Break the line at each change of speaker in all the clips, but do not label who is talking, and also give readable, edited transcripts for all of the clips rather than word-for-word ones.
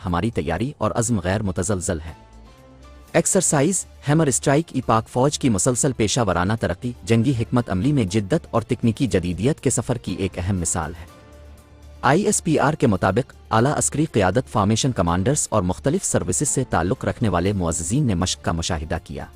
हमारी तैयारी और अज़्म गैर मुतज़लज़ल है। एक्सरसाइज हैमर स्ट्राइक ई पाक फ़ौज की मुसलसल पेशा वराना तरक्की, जंगी हिकमत अमली में जिद्दत और तकनीकी जदीदियत के सफ़र की एक अहम मिसाल है। ISPR के मुताबिक आला अस्करी क़यादत फॉर्मेशन कमांडर्स और मुख्तलिफ सर्विसेज से ताल्लुक़ रखने वाले मुअज़्ज़िज़ीन ने मश्क का मुशाहिदा किया।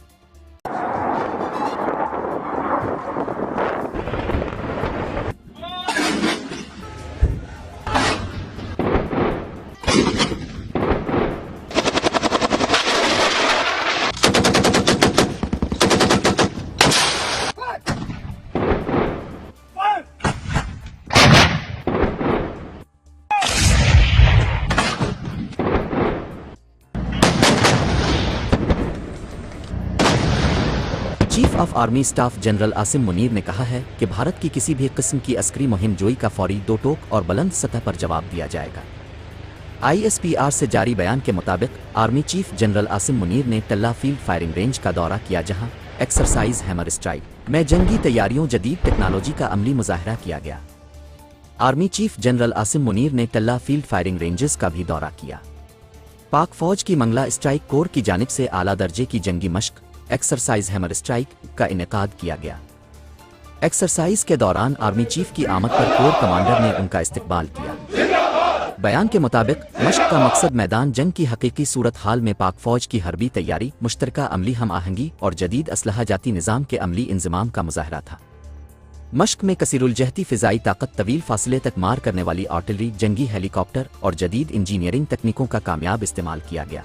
Chief of army staff general Asim Munir ने कहा है कि भारत की किसी भी किस्म की अस्करी मुहिम जोई का फौरी, दो टोक और बुलंद सतह पर जवाब दिया जाएगा। ISPR से जारी बयान के मुताबिक army chief general Asim Munir ने टल्ला फील्ड फायरिंग रेंज का दौरा किया, जहां एक्सरसाइज हैमर स्ट्राइक में जंगी तैयारियों जदीद टेक्नोलॉजी का अमली मुजाहरा किया गया। Army chief general Asim Munir ने टल्ला फील्ड फायरिंग रेंजेस का भी दौरा किया। पाक फौज की मंगला स्ट्राइक कोर की जानिब से आला दर्जे की जंगी मश्क एक्सरसाइज हैमर स्ट्राइक का इनेकाद किया गया। एक्सरसाइज के दौरान आर्मी चीफ की आमद पर कोर कमांडर ने उनका इस्तकबाल किया। बयान के मुताबिक मश्क का मकसद मैदान जंग की हकीकी सूरत हाल में पाक फौज की हरबी तैयारी, मुश्तरका अमली हम आहंगी और जदीद असलहा जाती निज़ाम के अमली इंज़माम का मुजाहरा था। मश्क में कसीरुलजहती फ़िज़ाई ताकत, तवील फासले तक मार करने वाली आर्टिलरी, जंगी हेलीकॉप्टर और जदीद इंजीनियरिंग तकनीकों का कामयाब इस्तेमाल किया गया।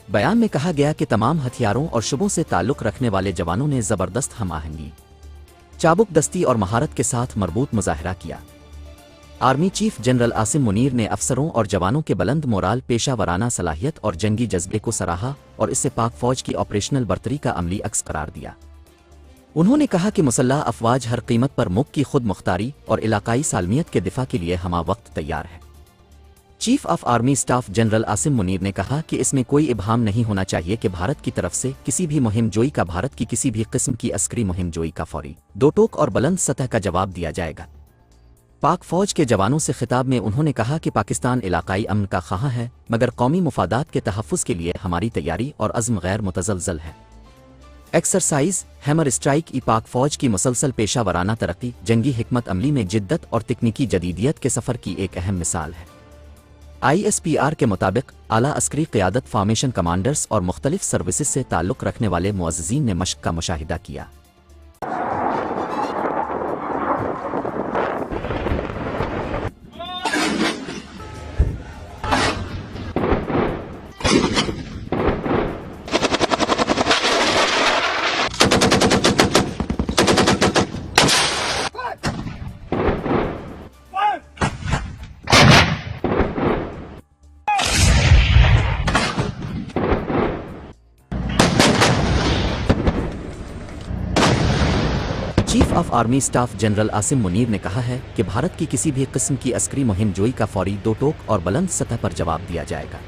बयान में कहा गया कि तमाम हथियारों और शुबों से ताल्लुक़ रखने वाले जवानों ने ज़बरदस्त हम आहंगी, चाबुक दस्ती और महारत के साथ मरबूत मुजाहरा किया। Army chief general Asim Munir ने अफसरों और जवानों के बुलंद मोराल, पेशा वराना सलाहियत और जंगी जज्बे को सराहा और इससे पाक फौज की ऑपरेशनल बर्तरी का अमली अक्स करार दिया। उन्होंने कहा कि मुसल्लह अफवाज हर कीमत पर मुल्क की खुद मुख्तारी और इलाकाई सालमियत के दिफा के लिए हमा वक्त तैयार है। Chief of army staff general Asim Munir ने कहा कि इसमें कोई इबहाम नहीं होना चाहिए कि भारत की तरफ से किसी भी मुहिम जोई का, भारत की किसी भी किस्म की अस्करी मुहिम जोई का फौरी, दो टोक और बुलंद सतह का जवाब दिया जाएगा। पाक फौज के जवानों से खिताब में उन्होंने कहा कि पाकिस्तान इलाकाई अमन का ख़्वाह है, मगर कौमी मुफादात के तहफ़्फ़ुज़ के लिए हमारी तैयारी और अज़्म गैर मुतज़लज़ल है। एक्सरसाइज हैमर स्ट्राइक ई पाक फौज की मुसलसल पेशा वराना तरक्की, जंगी हिकमत अमली में जिद्दत और तकनीकी जदीदियत के सफ़र की एक अहम मिसाल है। ISPR के मुताबिक आला अस्करी क़यादत फॉर्मेशन कमांडर्स और मुख्तलिफ सर्विसेज से ताल्लुक़ रखने वाले मुअज़्ज़िज़ीन ने मश्क का मुशाहिदा किया। Chief of army staff general Asim Munir ने कहा है कि भारत की किसी भी किस्म की अस्करी मुहिम जोई का फौरी, दो टोक और बुलंद सतह पर जवाब दिया जाएगा।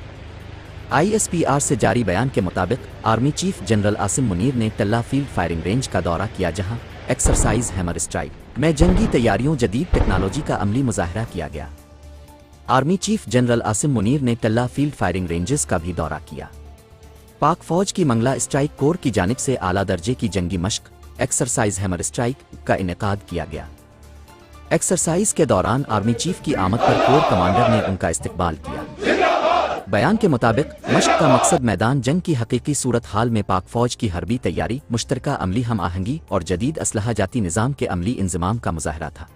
ISPR से जारी बयान के मुताबिक army chief general Asim Munir ने टल्ला फील्ड फायरिंग रेंज का दौरा किया, जहां एक्सरसाइज हैमर स्ट्राइक में जंगी तैयारियों जदीद टेक्नोलॉजी का अमली मुजाहरा किया गया। Army chief general Asim Munir ने टल्ला फील्ड फायरिंग रेंजेस का भी दौरा किया। पाक फौज की मंगला स्ट्राइक कोर की जानिब से आला दर्जे की जंगी मश्क एक्सरसाइज हैमर स्ट्राइक का इनेकाद किया गया। एक्सरसाइज के दौरान आर्मी चीफ की आमद पर कोर कमांडर ने उनका इस्तकबाल किया। बयान के मुताबिक मश्क का मकसद मैदान जंग की हकीकी सूरत हाल में पाक फौज की हरबी तैयारी, मुश्तरका अमली हम आहंगी और जदीद असलहा जाती निज़ाम के अमली इंज़माम का मुजाहरा था।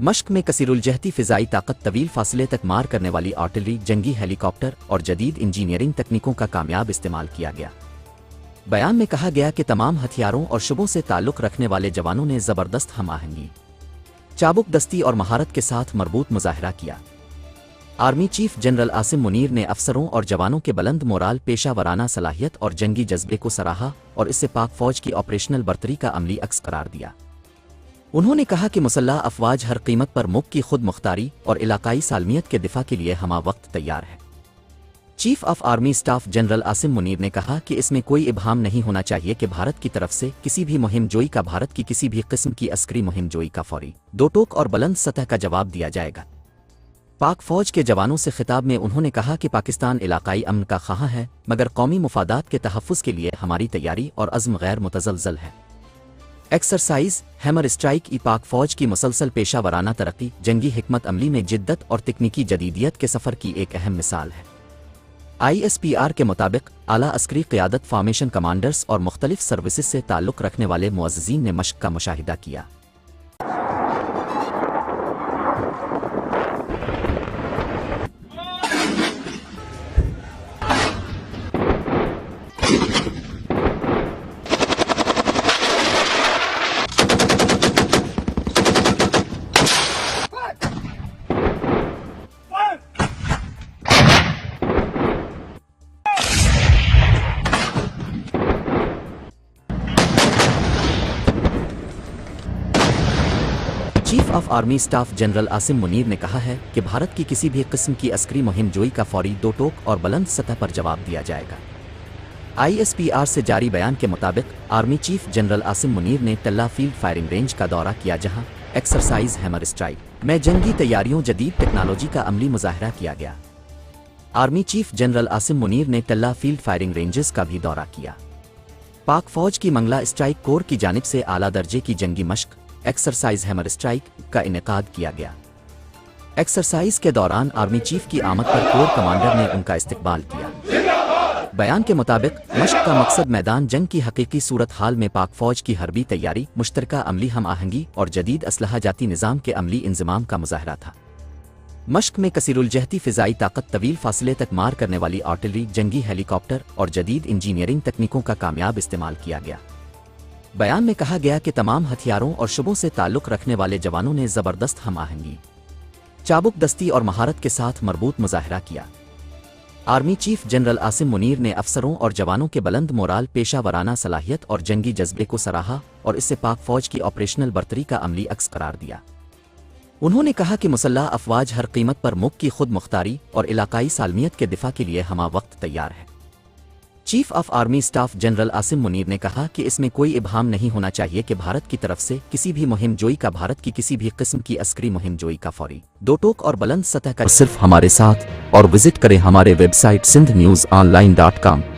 मश्क में कसीरुलजहती फ़िज़ाई ताकत, तवील फासले तक मार करने वाली आर्टिलरी, जंगी हेलीकॉप्टर और जदीद इंजीनियरिंग तकनीकों का कामयाब इस्तेमाल किया गया। बयान में कहा गया कि तमाम हथियारों और शुबों से ताल्लुक़ रखने वाले जवानों ने ज़बरदस्त हम आहंगी, चाबुक दस्ती और महारत के साथ मरबूत मुजाहरा किया। Army chief general Asim Munir ने अफसरों और जवानों के बुलंद मोराल, पेशा वराना सलाहियत और जंगी जज्बे को सराहा और इससे पाक फौज की ऑपरेशनल बर्तरी का अमली अक्स करार दिया। उन्होंने कहा कि मुसल्लह अफवाज हर कीमत पर मुल्क की खुद मुख्तारी और इलाकाई सालमियत के दिफा के लिए हमा वक्त तैयार है। Chief of army staff general Asim Munir ने कहा कि इसमें कोई इबहाम नहीं होना चाहिए कि भारत की तरफ से किसी भी मुहिम जोई का, भारत की किसी भी किस्म की अस्करी मुहिम जोई का फौरी, दो टोक और बुलंद सतह का जवाब दिया जाएगा। पाक फौज के जवानों से खिताब में उन्होंने कहा कि पाकिस्तान इलाकाई अमन का ख़्वाह है, मगर कौमी मुफादात के तहफ़्फ़ुज़ के लिए हमारी तैयारी और अज़्म गैर मुतज़लज़ल है। एक्सरसाइज हैमर स्ट्राइक ई पाक फ़ौज की मुसलसल पेशा वराना तरक्की, जंगी हिकमत अमली में जिद्दत और तकनीकी जदीदियत के सफ़र की एक अहम मिसाल है। ISPR के मुताबिक आला अस्करी क़यादत फॉर्मेशन कमांडर्स और मुख्तलिफ सर्विसेज से ताल्लुक़ रखने वाले मुअज़्ज़िज़ीन ने मश्क का मुशाहिदा किया। Chief of army staff general Asim Munir ने कहा है कि भारत की किसी भी किस्म की अस्करी मुहिम जोई का फौरी दो टोक और बुलंद सतह पर जवाब दिया जाएगा। ISPR से जारी बयान के मुताबिक army chief general Asim Munir ने टल्ला फील्ड फायरिंग रेंज का दौरा किया, जहां एक्सरसाइज हैमर स्ट्राइक में जंगी तैयारियों जदीद टेक्नोलॉजी का अमली मुजाहरा किया गया। Army chief general Asim Munir ने टल्ला फील्ड फायरिंग रेंजेस का भी दौरा किया। पाक फौज की मंगला स्ट्राइक कोर की जानिब से आला दर्जे की जंगी मश्क एक्सरसाइज हैमर स्ट्राइक का इनेकाद किया गया। एक्सरसाइज के दौरान आर्मी चीफ की आमद पर कोर कमांडर ने उनका इस्तकबाल किया। बयान के मुताबिक मश्क का मकसद मैदान जंग की हकीकी सूरत हाल में पाक फौज की हरबी तैयारी, मुश्तरका अमली हम आहंगी और जदीद असलहा जाती निज़ाम के अमली इंज़माम का मुजाहरा था। मश्क में कसीरुलजहती फ़िज़ाई ताकत, तवील फासले तक मार करने वाली आर्टिलरी, जंगी हेलीकॉप्टर और जदीद इंजीनियरिंग तकनीकों का कामयाब इस्तेमाल किया गया। बयान में कहा गया कि तमाम हथियारों और शुबों से ताल्लुक़ रखने वाले जवानों ने ज़बरदस्त हम आहंगी, चाबुक दस्ती और महारत के साथ मरबूत मुजाहरा किया। Army chief general Asim Munir ने अफसरों और जवानों के बुलंद मोराल, पेशा वराना सलाहियत और जंगी जज्बे को सराहा और इससे पाक फौज की ऑपरेशनल बर्तरी का अमली अक्स करार दिया। उन्होंने कहा कि मुसल्लह अफवाज हर कीमत पर मुल्क की खुद मुख्तारी और इलाकाई सालमियत के दिफा के लिए हमा वक्त तैयार है। Chief of army staff general Asim Munir ने कहा कि इसमें कोई इबहाम नहीं होना चाहिए कि भारत की तरफ से किसी भी मुहिम जोई का, भारत की किसी भी किस्म की अस्करी मुहिम जोई का फौरी दो टोक और बुलंद सतह का सिर्फ हमारे साथ और विजिट करें हमारे website sindhnewsonline.com।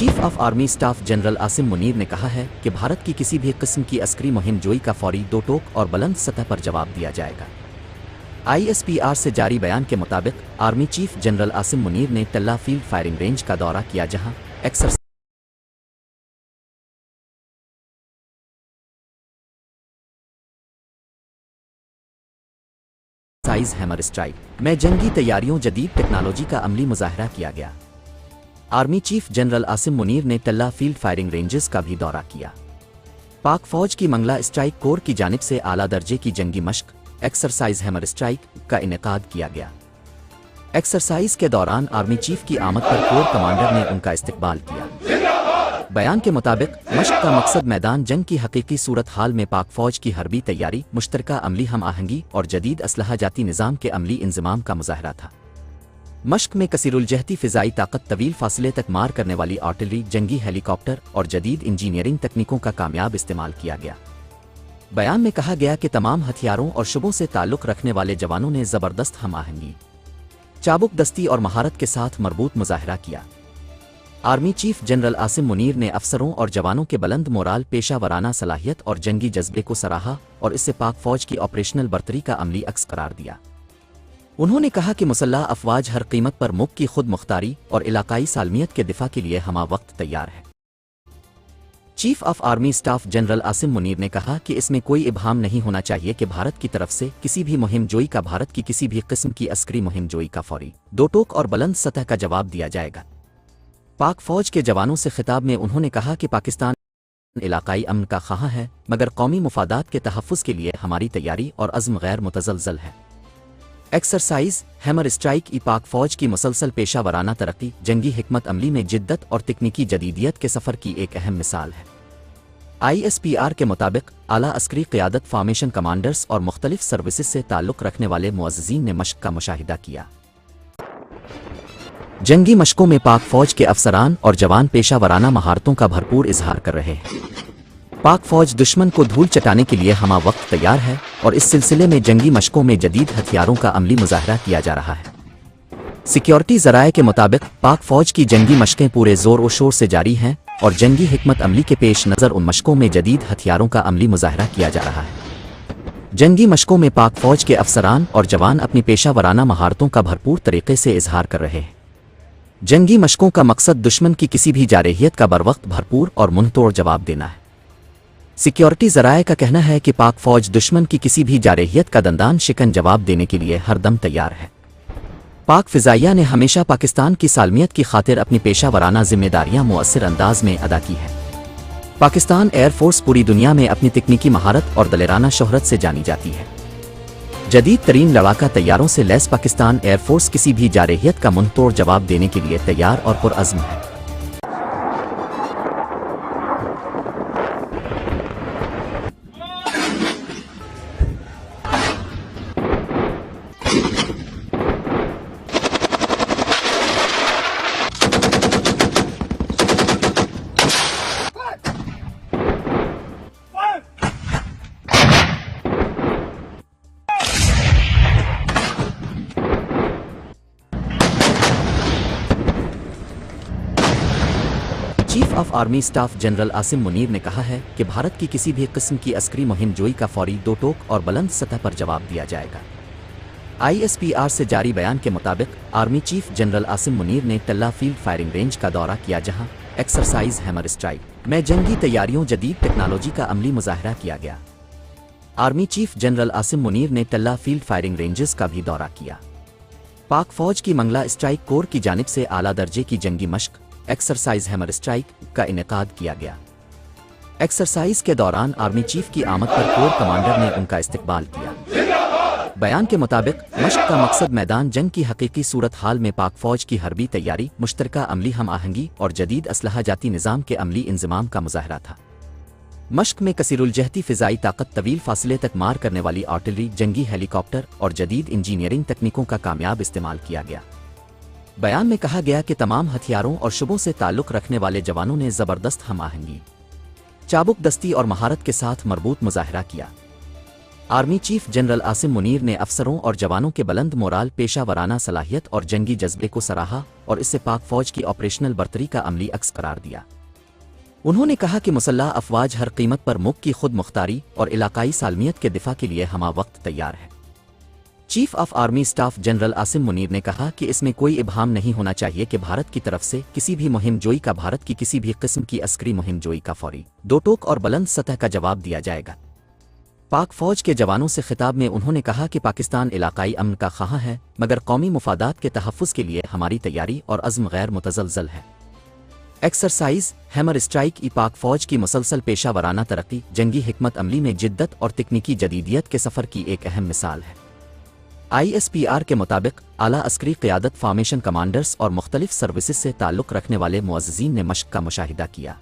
Chief of army staff general Asim Munir ने कहा है कि भारत की किसी भी किस्म की अस्करी मुहिम जोई का फौरी दो टोक और बुलंद सतह पर जवाब दिया जाएगा। ISPR से जारी बयान के मुताबिक army chief general Asim Munir ने टल्ला फील्ड फायरिंग रेंज का दौरा किया, जहां एक्सरसाइज हैमर स्ट्राइक में जंगी तैयारियों जदीद टेक्नोलॉजी का अमली मुजाहरा किया गया। Army chief general Asim Munir ने टल्ला फील्ड फायरिंग रेंजेस का भी दौरा किया। पाक फौज की मंगला स्ट्राइक कोर की जानिब से आला दर्जे की जंगी मश्क एक्सरसाइज हैमर स्ट्राइक का इनेकाद किया गया। एक्सरसाइज के दौरान आर्मी चीफ की आमद पर कोर कमांडर ने उनका इस्तकबाल किया। बयान के मुताबिक मश्क का मकसद मैदान जंग की हकीकी सूरत हाल में पाक फौज की हरबी तैयारी, मुश्तरका अमली हम आहंगी और जदीद असलहा जाती निज़ाम के अमली इंज़माम का मुजाहरा था। मश्क में कसीरुलजहती फ़िज़ाई ताकत, तवील फासले तक मार करने वाली आर्टिलरी, जंगी हेलीकॉप्टर और जदीद इंजीनियरिंग तकनीकों का कामयाब इस्तेमाल किया गया। बयान में कहा गया कि तमाम हथियारों और शुबों से ताल्लुक़ रखने वाले जवानों ने ज़बरदस्त हम आहंगी, चाबुक दस्ती और महारत के साथ मरबूत मुजाहरा किया। Army chief general Asim Munir ने अफसरों और जवानों के बुलंद मोराल, पेशा वराना सलाहियत और जंगी जज्बे को सराहा और इससे पाक फौज की ऑपरेशनल बर्तरी का अमली अक्स करार दिया। उन्होंने कहा कि मुसल्लह अफवाज हर कीमत पर मुल्क की खुद मुख्तारी और इलाकाई सालमियत के दिफा के लिए हमा वक्त तैयार है। Chief of army staff general Asim Munir ने कहा कि इसमें कोई इबहाम नहीं होना चाहिए कि भारत की तरफ से किसी भी मुहिम जोई का, भारत की किसी भी किस्म की अस्करी मुहिम जोई का फौरी दो टोक और बुलंद सतह का जवाब दिया जाएगा। पाक फौज के जवानों से खिताब में उन्होंने कहा कि पाकिस्तान इलाकाई अमन का ख़्वाह है, मगर कौमी मुफादात के तहफ़्फ़ुज़ के लिए हमारी तैयारी और अज़्म गैर मुतज़लज़ल है। एक्सरसाइज हैमर स्ट्राइक ई पाक फ़ौज की मुसलसल पेशा वराना तरक्की, जंगी हिकमत अमली में जिद्दत और तकनीकी जदीदियत के सफ़र की एक अहम मिसाल है। ISPR के मुताबिक आला अस्करी क़यादत फॉर्मेशन कमांडर्स और मुख्तलिफ सर्विसेज से ताल्लुक़ रखने वाले मुअज़्ज़िज़ीन ने मश्क का मुशाहिदा किया। जंगी मशकों में पाक फौज के अफसरान और जवान पेशा वराना महारतों का भरपूर इजहार कर रहे हैं। पाक फौज दुश्मन को धूल चटाने के लिए हमा वक्त तैयार है और इस सिलसिले में जंगी मशकों में जदीद हथियारों का अमली मुजाहरा किया जा रहा है। सिक्योरिटी ज़राए के मुताबिक पाक फौज की जंगी मशकें पूरे ज़ोर व शोर से जारी हैं और जंगी हिकमत अमली के पेश नज़र उन मशकों में जदीद हथियारों का अमली मुजाहरा किया जा रहा है। जंगी मशकों में पाक फौज के अफसरान और जवान अपनी पेशा वराना महारतों का भरपूर तरीके से इजहार कर रहे हैं। जंगी मशकों का मकसद दुश्मन की किसी भी जारहियत का बरवक्त भरपूर और मुंहतोड़ जवाब देना है। सिक्योरिटी ज़राए का कहना है कि पाक फौज दुश्मन की किसी भी जारहियत का दंदान शिकन जवाब देने के लिए हर दम तैयार है। पाक फ़िज़ाइया ने हमेशा पाकिस्तान की सालमियत की खातिर अपनी पेशा वराना जिम्मेदारियां मुअस्सिर अंदाज में अदा की है। पाकिस्तान एयरफोर्स पूरी दुनिया में अपनी तकनीकी महारत और दलेराना शोहरत से जानी जाती है। जदीद तरीन लड़ाका तैयारों से लैस पाकिस्तान एयरफोर्स किसी भी जारहियत का मुंहतोड़ जवाब देने के लिए तैयार और पुरअज़्म है। Chief of army staff general Asim Munir ने कहा है कि भारत की किसी भी किस्म की अस्करी मुहिम जोई का फौरी दो टोक और बुलंद सतह पर जवाब दिया जाएगा। ISPR से जारी बयान के मुताबिक army chief general Asim Munir ने टल्ला फील्ड फायरिंग रेंज का दौरा किया, जहां एक्सरसाइज हैमर स्ट्राइक में जंगी तैयारियों जदीद टेक्नोलॉजी का अमली मुजाहरा किया गया। Army chief general Asim Munir ने टल्ला फील्ड फायरिंग रेंजेस का भी दौरा किया। पाक फौज की मंगला स्ट्राइक कोर की जानिब से आला दर्जे की जंगी मश्क एक्सरसाइज हैमर स्ट्राइक का इनेकाद किया गया। एक्सरसाइज के दौरान आर्मी चीफ की आमद पर कोर कमांडर ने उनका इस्तकबाल किया। बयान के मुताबिक मश्क का मकसद मैदान जंग की हकीकी सूरत हाल में पाक फौज की हरबी तैयारी, मुश्तरका अमली हम आहंगी और जदीद असलहा जाती निज़ाम के अमली इंज़माम का मुजाहरा था। मश्क में कसीरुलजहती फ़िज़ाई ताकत, तवील फासले तक मार करने वाली आर्टिलरी, जंगी हेलीकॉप्टर और जदीद इंजीनियरिंग तकनीकों का कामयाब इस्तेमाल किया गया। बयान में कहा गया कि तमाम हथियारों और शुबों से ताल्लुक़ रखने वाले जवानों ने ज़बरदस्त हम आहंगी, चाबुक दस्ती और महारत के साथ मरबूत मुजाहरा किया। Army chief general Asim Munir ने अफसरों और जवानों के बुलंद मोराल, पेशा वराना सलाहियत और जंगी जज्बे को सराहा और इससे पाक फौज की ऑपरेशनल बर्तरी का अमली अक्स करार दिया। उन्होंने कहा कि मुसल्लह अफवाज हर कीमत पर मुल्क की खुद मुख्तारी और इलाकाई सालमियत के दिफा के लिए हमा वक्त तैयार है। Chief of army staff general Asim Munir ने कहा कि इसमें कोई इब्हाम नहीं होना चाहिए कि भारत की तरफ से किसी भी मुहिम जोई का, भारत की किसी भी किस्म की अस्करी मुहिम जोई का फौरी दो टोक और बुलंद सतह का जवाब दिया जाएगा। पाक फौज के जवानों से खिताब में उन्होंने कहा कि पाकिस्तान इलाकाई अमन का ख़्वाह है, मगर कौमी मुफादात के तहफ़्फ़ुज़ के लिए हमारी तैयारी और अज़्म गैर मुतज़लज़ल है। एक्सरसाइज हैमर स्ट्राइक ई पाक फौज की मुसलसल पेशा वराना तरक्की, जंगी हिकमत अमली में जिद्दत और तकनीकी जदीदियत के सफ़र की एक अहम मिसाल है। ISPR के मुताबिक आला अस्करी क़यादत फॉर्मेशन कमांडर्स और मुख्तलिफ सर्विसेज से ताल्लुक़ रखने वाले मुअज़्ज़िज़ीन ने मश्क का मुशाहिदा किया।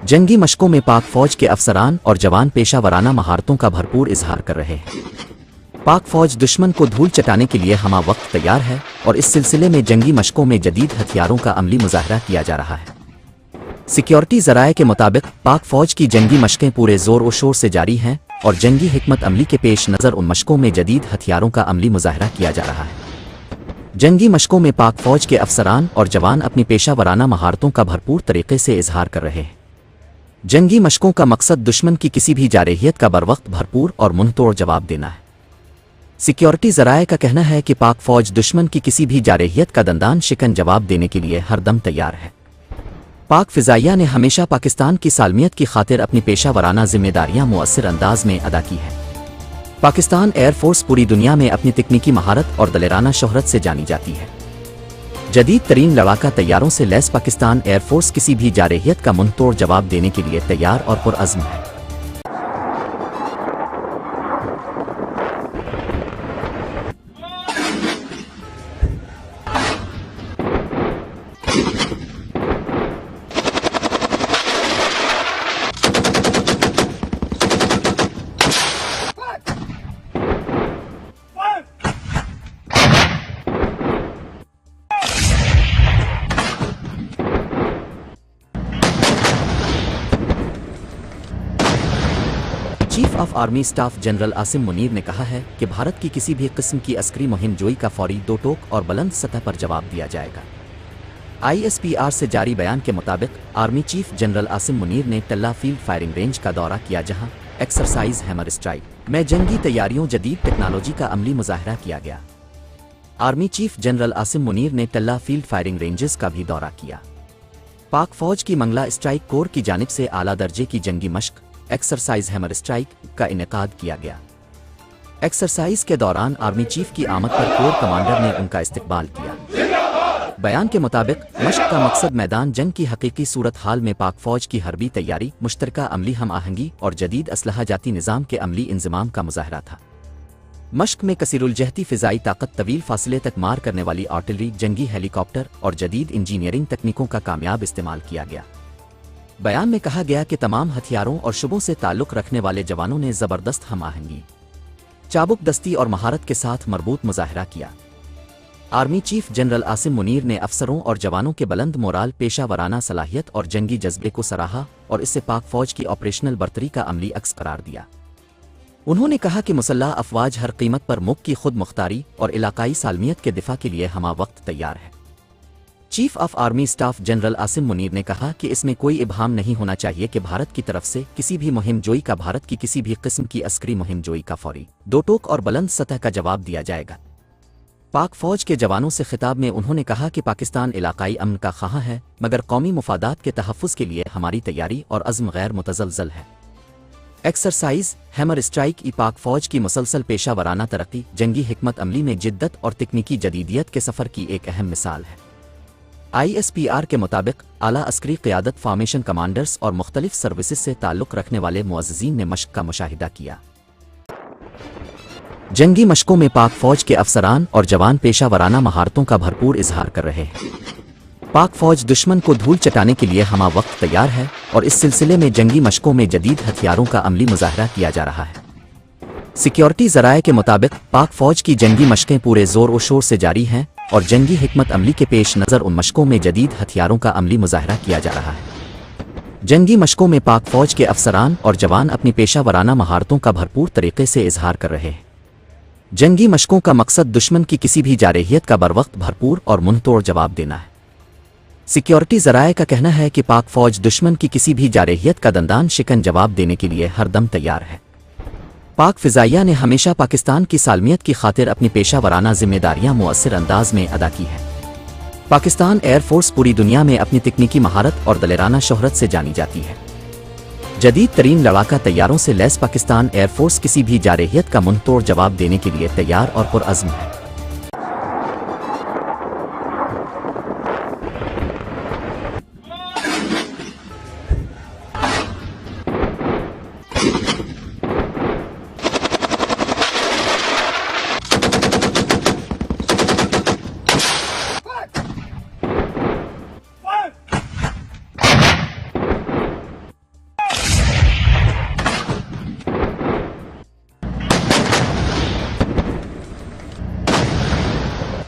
जंगी मशकों में पाक फौज के अफसरान और जवान पेशा वराना महारतों का भरपूर इजहार कर रहे हैं। पाक फौज दुश्मन को धूल चटाने के लिए हमा वक्त तैयार है और इस सिलसिले में जंगी मशकों में जदीद हथियारों का अमली मुजाहरा किया जा रहा है। सिक्योरिटी ज़राए के मुताबिक पाक फौज की जंगी मशकें पूरे ज़ोर व शोर से जारी हैं और जंगी हिकमत अमली के पेश नज़र उन मशकों में जदीद हथियारों का अमली मुजाहरा किया जा रहा है। जंगी मशकों में पाक फौज के अफसरान और जवान अपनी पेशा वराना महारतों का भरपूर तरीके से इजहार कर रहे हैं। जंगी मशकों का मकसद दुश्मन की किसी भी जारहियत का बरवक्त भरपूर और मुंहतोड़ जवाब देना है। सिक्योरिटी ज़राए का कहना है कि पाक फौज दुश्मन की किसी भी जारहियत का दंदान शिकन जवाब देने के लिए हर दम तैयार है। पाक फ़िज़ाइया ने हमेशा पाकिस्तान की सालमियत की खातिर अपनी पेशा वराना जिम्मेदारियां मुअस्सिर अंदाज में अदा की है। पाकिस्तान एयरफोर्स पूरी दुनिया में अपनी तकनीकी महारत और दलेराना शोहरत से जानी जाती है। जदीद तरीन लड़ाका तैयारों से लैस पाकिस्तान एयरफोर्स किसी भी जारहियत का मुंहतोड़ जवाब देने के लिए तैयार और पुरअज़्म है। Chief of army staff general Asim Munir ने कहा है कि भारत की किसी भी किस्म की अस्करी मुहिम जोई का फौरी दो टोक और बुलंद सतह पर जवाब दिया जाएगा। ISPR से जारी बयान के मुताबिक army chief general Asim Munir ने टल्ला फील्ड फायरिंग रेंज का दौरा किया, जहां एक्सरसाइज हैमर स्ट्राइक में जंगी तैयारियों जदीद टेक्नोलॉजी का अमली मुजाहरा किया गया। Army chief general Asim Munir ने टल्ला फील्ड फायरिंग रेंजेस का भी दौरा किया। पाक फौज की मंगला स्ट्राइक कोर की जानिब से आला दर्जे की जंगी मश्क एक्सरसाइज हैमर स्ट्राइक का इनेकाद किया गया। एक्सरसाइज के दौरान आर्मी चीफ की आमद पर कोर कमांडर ने उनका इस्तकबाल किया। बयान के मुताबिक मश्क का मकसद मैदान जंग की हकीकी सूरत हाल में पाक फौज की हरबी तैयारी, मुश्तरका अमली हम आहंगी और जदीद असलहा जाती निज़ाम के अमली इंजमाम का मुजाहरा था। मश्क में कसीरुलजहती फ़िज़ाई ताकत, तवील फासले तक मार करने वाली आर्टिलरी, जंगी हेलीकॉप्टर और जदीद इंजीनियरिंग तकनीकों का कामयाब इस्तेमाल किया गया। बयान में कहा गया कि तमाम हथियारों और शुबों से ताल्लुक़ रखने वाले जवानों ने ज़बरदस्त हम आहंगी, चाबुक दस्ती और महारत के साथ मरबूत मुजाहरा किया। Army chief general Asim Munir ने अफसरों और जवानों के बुलंद मोराल, पेशा वराना सलाहियत और जंगी जज्बे को सराहा और इससे पाक फौज की ऑपरेशनल बर्तरी का अमली अक्स करार दिया। उन्होंने कहा कि मुसल्लह अफवाज हर कीमत पर मुल्क की खुद मुख्तारी और इलाकाई सालमियत के दिफा के लिए हमा वक्त तैयार है। Chief of army staff general Asim Munir ने कहा कि इसमें कोई इबहाम नहीं होना चाहिए कि भारत की तरफ से किसी भी मुहिम जोई का भारत की किसी भी किस्म की अस्करी मुहिम जोई का फौरी दो टोक और बुलंद सतह का जवाब दिया जाएगा। पाक फौज के जवानों से खिताब में उन्होंने कहा कि पाकिस्तान इलाकाई अमन का ख़्वाह है, मगर कौमी मुफादात के तहफ़्फ़ुज़ के लिए हमारी तैयारी और अज़्म गैर मुतज़लज़ल है। एक्सरसाइज हैमर स्ट्राइक पाक फौज की मुसलसल पेशा वराना तरक्की, जंगी हिकमत अमली में जिद्दत और तकनीकी जदीदियत के सफ़र की एक अहम मिसाल है। ISPR के मुताबिक आला अस्करी क़यादत, फॉर्मेशन कमांडर्स और मुख्तलिफ सर्विसेज से ताल्लुक़ रखने वाले मुअज़्ज़िज़ीन ने मश्क का मुशाहिदा किया। जंगी मशकों में पाक फौज के अफसरान और जवान पेशा वराना महारतों का भरपूर इजहार कर रहे हैं। पाक फौज दुश्मन को धूल चटाने के लिए हमा वक्त तैयार है और इस सिलसिले में जंगी मशकों में जदीद हथियारों का अमली मुजाहरा किया जा रहा है। सिक्योरिटी ज़राए के मुताबिक पाक फौज की जंगी मशकें पूरे ज़ोर व शोर से जारी हैं और जंगी हिकमत अमली के पेश नज़र उन मशकों में जदीद हथियारों का अमली मुजाहरा किया जा रहा है। जंगी मशकों में पाक फौज के अफसरान और जवान अपनी पेशा वराना महारतों का भरपूर तरीके से इजहार कर रहे हैं। जंगी मशकों का मकसद दुश्मन की किसी भी जारहियत का बरवक्त, भरपूर और मुंहतोड़ जवाब देना है। सिक्योरिटी ज़राए का कहना है कि पाक फौज दुश्मन की किसी भी जारहियत का दंदान शिकन जवाब देने के लिए हर दम तैयार है। पाक फ़िज़ाइया ने हमेशा पाकिस्तान की सालमियत की खातिर अपनी पेशा वराना जिम्मेदारियाँ मुअस्सिर अंदाज में अदा की हैं। पाकिस्तान एयरफोर्स पूरी दुनिया में अपनी तकनीकी महारत और दलेराना शोहरत से जानी जाती है। जदीद तरीन लड़ाका तैयारों से लैस पाकिस्तान एयरफोर्स किसी भी जारहियत का मुंहतोड़ जवाब देने के लिए तैयार और पुरअज़्म है।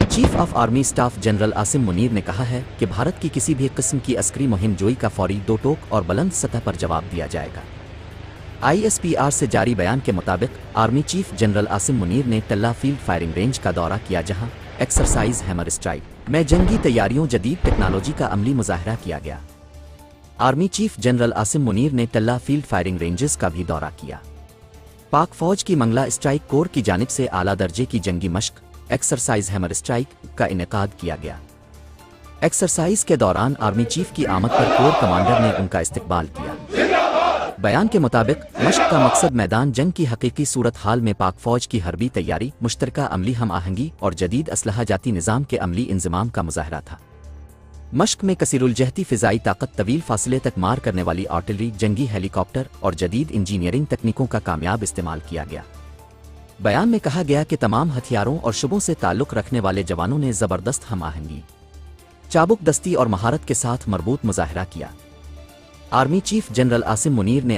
Chief of army staff general Asim Munir ने कहा है कि भारत की किसी भी किस्म की अस्करी मुहिम जोई का फौरी दो टोक और बुलंद सतह पर जवाब दिया जाएगा। ISPR से जारी बयान के मुताबिक army chief general Asim Munir ने टल्ला फील्ड फायरिंग रेंज का दौरा किया, जहां एक्सरसाइज हैमर स्ट्राइक में जंगी तैयारियों जदीद टेक्नोलॉजी का अमली मुजाहरा किया गया। Army chief general Asim Munir ने टल्ला फील्ड फायरिंग रेंजेस का भी दौरा किया। पाक फौज की मंगला स्ट्राइक कोर की जानिब से आला दर्जे की जंगी मश्क एक्सरसाइज हैमर स्ट्राइक का इनेकाद किया गया। एक्सरसाइज के दौरान आर्मी चीफ की आमद पर कोर कमांडर ने उनका इस्तकबाल किया। बयान के मुताबिक मश्क का मकसद मैदान जंग की हकीकी सूरत हाल में पाक फौज की हरबी तैयारी, मुश्तरका अमली हम आहंगी और जदीद असलहा जाती निज़ाम के अमली इंज़माम का मुज़ाहरा था। मश्क में कसीरुलजहती फ़िज़ाई ताकत, तवील फासले तक मार करने वाली आर्टिलरी, जंगी हेलीकॉप्टर और जदीद इंजीनियरिंग तकनीकों का कामयाब इस्तेमाल किया गया। बयान में कहा गया कि तमाम हथियारों और शुबों से ताल्लुक़ रखने वाले जवानों ने ज़बरदस्त हम आहंगी, चाबुक दस्ती और महारत के साथ मरबूत मुज़ाहरा किया। Army chief general Asim Munir ने